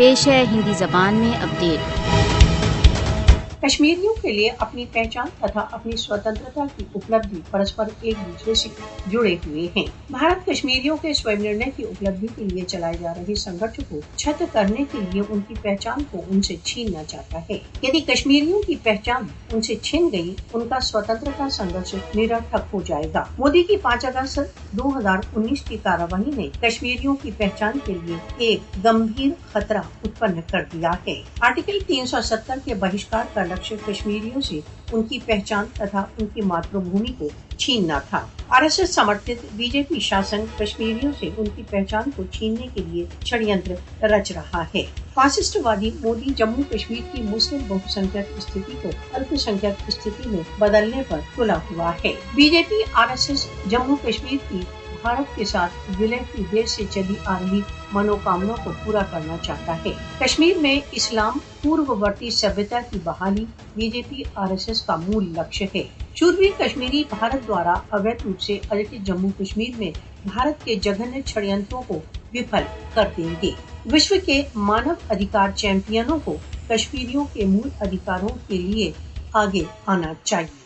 پیش ہے ہندی زبان میں اپڈیٹ۔ کشمیریوں کے لیے اپنی پہچان تथा اپنی स्वतंत्रता की उपलब्धि परस्पर एक दूसरे से जुड़े हुए हैं। भारत कश्मीरियों के स्वयं निर्णय की उपलब्धि के लिए चलाए जा रहे संघर्ष को छद्म करने के लिए उनकी पहचान को उनसे छीनना चाहता है। यदि कश्मीरियों की पहचान उनसे छिन गई, उनका स्वतंत्रता संघर्ष निरर्थक हो जाएगा। मोदी की 5 अगस्त 2019 की कार्यवाही ने कश्मीरियों की पहचान के लिए एक गंभीर खतरा उत्पन्न कर दिया है। आर्टिकल 370 के बहिष्कार का लक्ष्य कश्मीरियों से उनकी पहचान तथा उनकी मातृभूमि को छीनना था। आरएसएस समर्थित बीजेपी शासन कश्मीरियों से उनकी पहचान को छीनने के लिए षड्यंत्र रच रहा है। फासिस्टवादी मोदी जम्मू कश्मीर की मुस्लिम बहुसंख्यक स्थिति को अल्पसंख्यक स्थिति में बदलने पर तुला हुआ है। बीजेपी आरएसएस जम्मू कश्मीर की भारत के साथ विलय की देर से चली आ रही मनोकामना को पूरा करना चाहता है। कश्मीर में इस्लाम पूर्ववर्ती सभ्यता की बहाली बीजेपी आरएसएस का मूल लक्ष्य है। शूरवीर कश्मीरी भारत द्वारा अवैध रूप से अलटित जम्मू कश्मीर में भारत के जघन्य षड्यंत्रों को विफल कर देंगे। विश्व के मानव अधिकार चैंपियनों को कश्मीरियों के मूल अधिकारों के लिए आगे आना चाहिए।